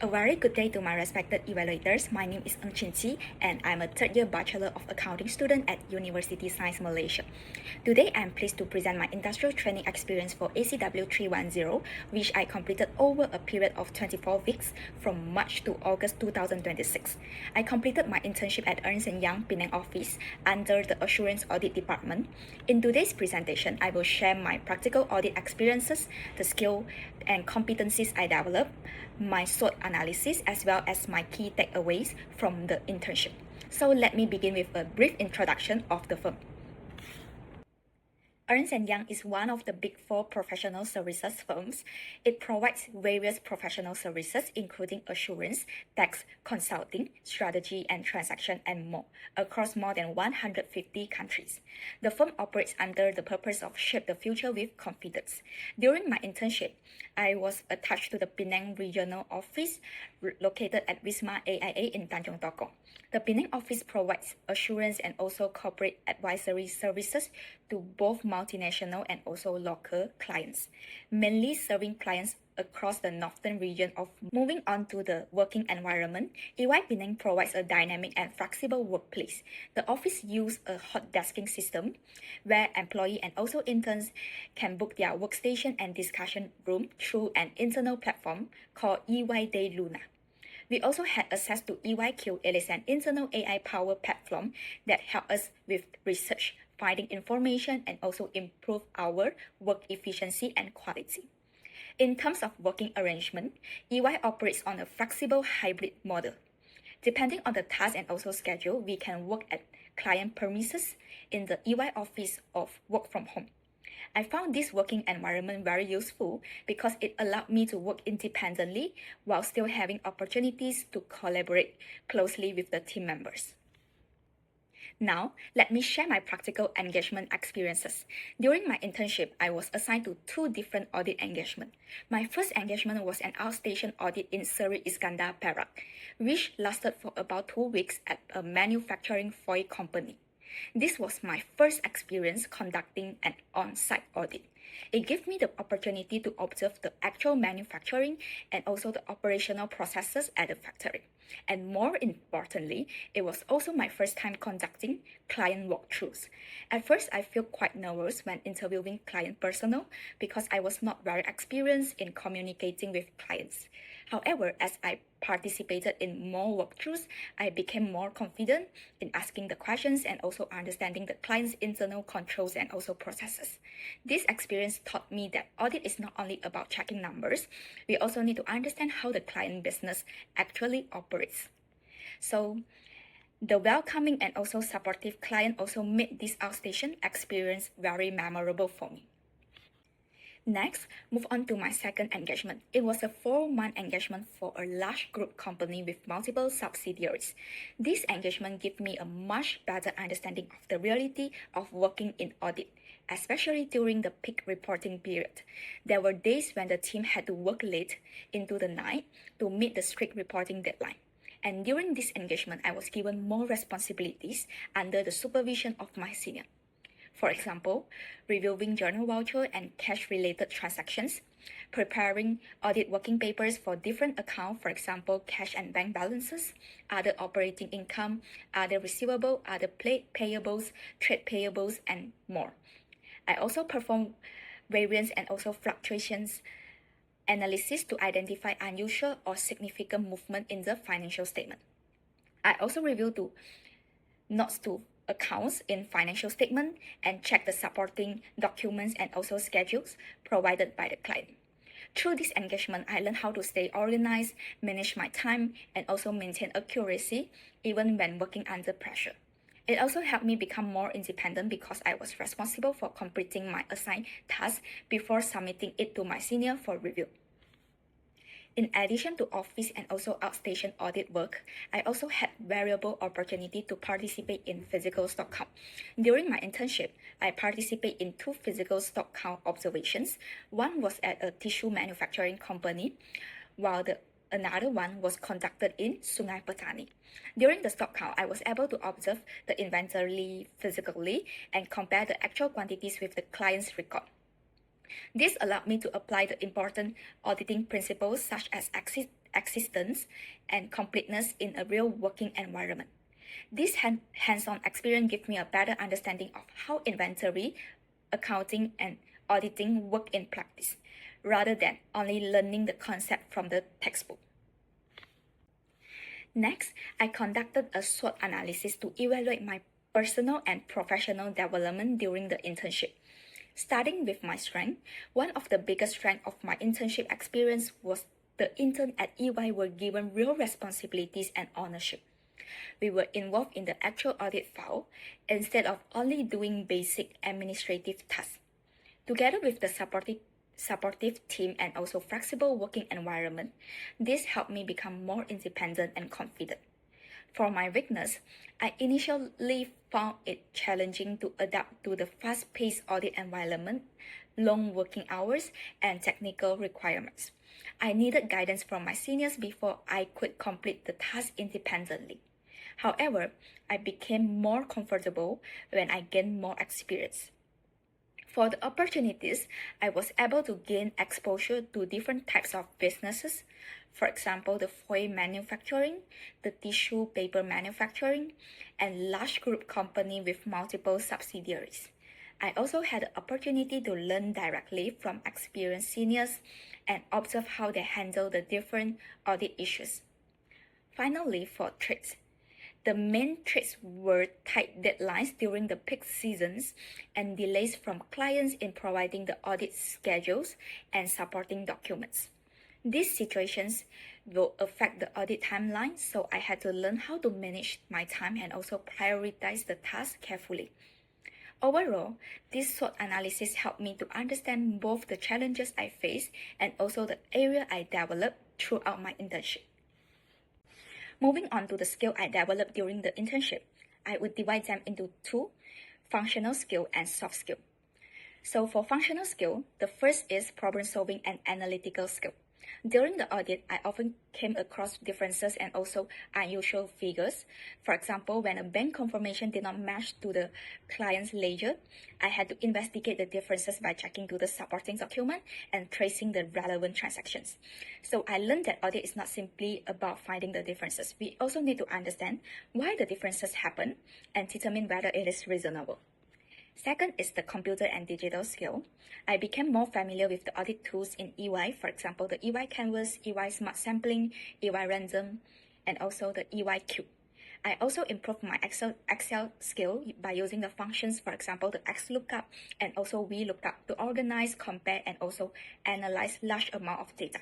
A very good day to my respected evaluators. My name is Ng Chin Chi and I'm a third-year Bachelor of Accounting student at University Science Malaysia. Today, I'm pleased to present my industrial training experience for ACW 310, which I completed over a period of 24 weeks from March to August 2026. I completed my internship at Ernst & Young Penang office under the Assurance Audit Department. In today's presentation, I will share my practical audit experiences, the skill and competencies I developed, my SWOT analysis, as well as my key takeaways from the internship. So let me begin with a brief introduction of the firm. Ernst & Young is one of the Big Four professional services firms. It provides various professional services including assurance, tax, consulting, strategy and transaction, and more across more than 150 countries. The firm operates under the purpose of shape the future with confidence. During my internship, I was attached to the Penang Regional Office located at Wisma AIA in Tanjung Tokong. The Penang office provides assurance and also corporate advisory services to both multinational and also local clients, mainly serving clients across the northern region of. Moving on to the working environment, EY Penang provides a dynamic and flexible workplace. The office uses a hot desking system where employees and also interns can book their workstation and discussion room through an internal platform called EY Day Luna. We also had access to EYQ. It is an internal AI-powered platform that helps us with research, finding information, and also improve our work efficiency and quality. In terms of working arrangement, EY operates on a flexible hybrid model. Depending on the task and also schedule, we can work at client premises in the EY office or work from home. I found this working environment very useful because it allowed me to work independently while still having opportunities to collaborate closely with the team members. Now, let me share my practical engagement experiences. During my internship, I was assigned to two different audit engagements. My first engagement was an outstation audit in Seri Iskandar, Perak, which lasted for about 2 weeks at a manufacturing foil company. This was my first experience conducting an on-site audit. It gave me the opportunity to observe the actual manufacturing and also the operational processes at the factory. And more importantly, it was also my first time conducting client walkthroughs. At first, I felt quite nervous when interviewing client personnel because I was not very experienced in communicating with clients. However, as I participated in more walkthroughs, I became more confident in asking the questions and also understanding the client's internal controls and also processes. This experience taught me that audit is not only about checking numbers, we also need to understand how the client business actually operates. So, the welcoming and also supportive client also made this outstation experience very memorable for me. Next, move on to my second engagement. It was a 4-month engagement for a large group company with multiple subsidiaries. This engagement gave me a much better understanding of the reality of working in audit, especially during the peak reporting period. There were days when the team had to work late into the night to meet the strict reporting deadline. And during this engagement, I was given more responsibilities under the supervision of my senior. For example, reviewing journal voucher and cash-related transactions, preparing audit working papers for different accounts, for example, cash and bank balances, other operating income, other receivable, other payables, trade payables, and more. I also perform variance and also fluctuations analysis to identify unusual or significant movement in the financial statement. I also review notes to accounts in financial statement and check the supporting documents and also schedules provided by the client. Through this engagement, I learned how to stay organized, manage my time, and also maintain accuracy even when working under pressure. It also helped me become more independent because I was responsible for completing my assigned task before submitting it to my senior for review. In addition to office and also outstation audit work, I also had variable opportunity to participate in physical stock count. During my internship, I participated in 2 physical stock count observations. One was at a tissue manufacturing company, while another one was conducted in Sungai Petani. During the stock count, I was able to observe the inventory physically and compare the actual quantities with the client's record. This allowed me to apply the important auditing principles such as existence and completeness in a real working environment. This hands-on experience gives me a better understanding of how inventory, accounting, and auditing work in practice, rather than only learning the concept from the textbook. Next, I conducted a SWOT analysis to evaluate my personal and professional development during the internship. Starting with my strength, one of the biggest strengths of my internship experience was the intern at EY were given real responsibilities and ownership. We were involved in the actual audit file instead of only doing basic administrative tasks. Together with the supportive team and also flexible working environment, this helped me become more independent and confident. For my weakness, I initially found it challenging to adapt to the fast-paced audit environment, long working hours, and technical requirements. I needed guidance from my seniors before I could complete the task independently. However, I became more comfortable when I gained more experience. For the opportunities, I was able to gain exposure to different types of businesses, for example, the foil manufacturing, the tissue paper manufacturing, and large group company with multiple subsidiaries. I also had the opportunity to learn directly from experienced seniors and observe how they handle the different audit issues. Finally, for traits. The main threats were tight deadlines during the peak seasons and delays from clients in providing the audit schedules and supporting documents. These situations will affect the audit timeline, so I had to learn how to manage my time and also prioritize the tasks carefully. Overall, this SWOT analysis helped me to understand both the challenges I faced and also the area I developed throughout my internship. Moving on to the skill I developed during the internship, I would divide them into two, functional skill and soft skill. So for functional skill, the first is problem solving and analytical skill. During the audit, I often came across differences and also unusual figures. For example, when a bank confirmation did not match to the client's ledger, I had to investigate the differences by checking to the supporting document and tracing the relevant transactions. So I learned that audit is not simply about finding the differences. We also need to understand why the differences happen and determine whether it is reasonable. Second is the computer and digital skill. I became more familiar with the audit tools in EY, for example, the EY Canvas, EY Smart Sampling, EY Random, and also the EY Cube. I also improved my Excel skill by using the functions, for example, the XLOOKUP and also VLOOKUP to organize, compare, and also analyze large amount of data.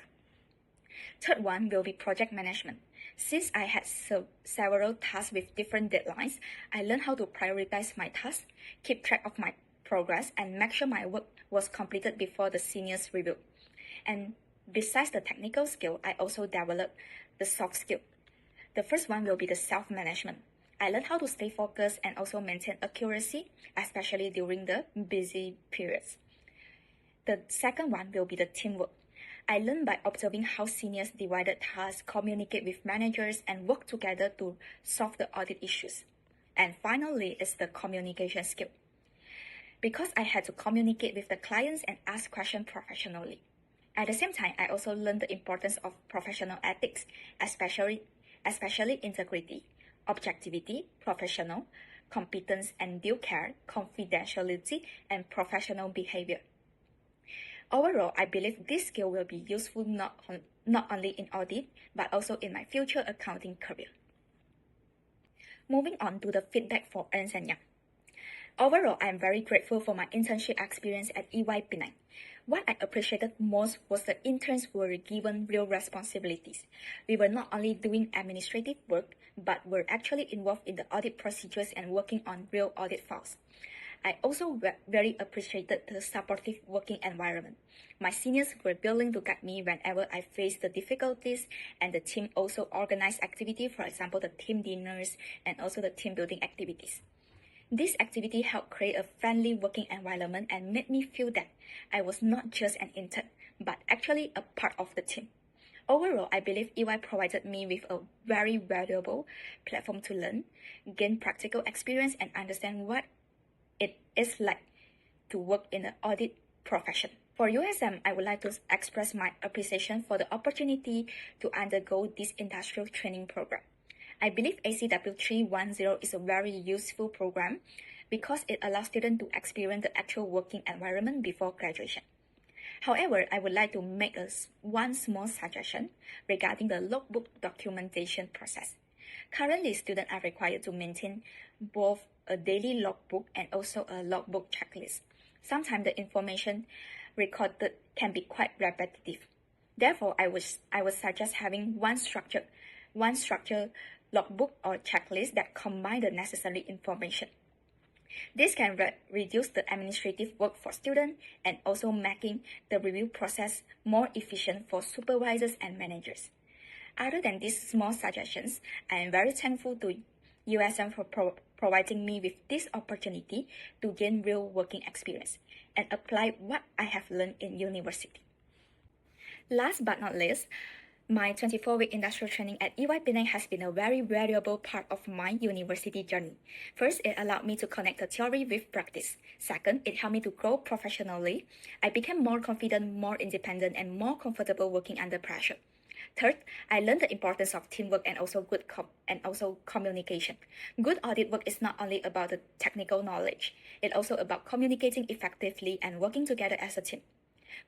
Third one will be project management. Since I had several tasks with different deadlines, I learned how to prioritize my tasks, keep track of my progress, and make sure my work was completed before the seniors review. And besides the technical skill, I also developed the soft skill. The first one will be the self-management. I learned how to stay focused and also maintain accuracy, especially during the busy periods. The second one will be the teamwork. I learned by observing how seniors divided tasks, communicate with managers, and work together to solve the audit issues. And finally is the communication skill. Because I had to communicate with the clients and ask questions professionally. At the same time, I also learned the importance of professional ethics, especially integrity, objectivity, professional, competence and due care, confidentiality, and professional behavior. Overall, I believe this skill will be useful not only in audit, but also in my future accounting career. Moving on to the feedback for Ernst & Young. Overall, I am very grateful for my internship experience at EY Penang. What I appreciated most was the interns were given real responsibilities. We were not only doing administrative work, but were actually involved in the audit procedures and working on real audit files. I also very appreciated the supportive working environment. My seniors were willing to guide me whenever I faced the difficulties, and the team also organized activities, for example, the team dinners and also the team building activities. This activity helped create a friendly working environment and made me feel that I was not just an intern, but actually a part of the team. Overall, I believe EY provided me with a very valuable platform to learn, gain practical experience, and understand what it is like to work in the audit profession. For USM, I would like to express my appreciation for the opportunity to undergo this industrial training program. I believe ACW 310 is a very useful program because it allows students to experience the actual working environment before graduation. However, I would like to make one small suggestion regarding the logbook documentation process. Currently, students are required to maintain both a daily logbook and also a logbook checklist. Sometimes the information recorded can be quite repetitive. Therefore, I would suggest having one structured logbook or checklist that combine the necessary information. This can reduce the administrative work for students and also making the review process more efficient for supervisors and managers. Other than these small suggestions, I am very thankful to USM for providing me with this opportunity to gain real working experience and apply what I have learned in university. Last but not least, my 24-week industrial training at EY Penang has been a very valuable part of my university journey. First, it allowed me to connect the theory with practice. Second, it helped me to grow professionally. I became more confident, more independent, and more comfortable working under pressure. Third, I learned the importance of teamwork and also communication. Good audit work is not only about the technical knowledge, it's also about communicating effectively and working together as a team.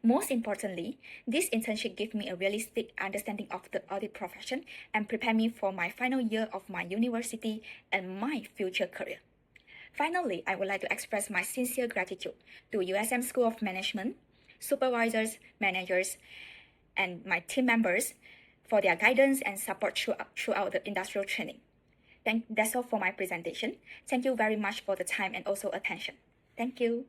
Most importantly, this internship gave me a realistic understanding of the audit profession and prepared me for my final year of my university and my future career. Finally, I would like to express my sincere gratitude to USM School of Management, supervisors, managers, and my team members for their guidance and support throughout the industrial training. That's all for my presentation. Thank you very much for the time and also attention. Thank you.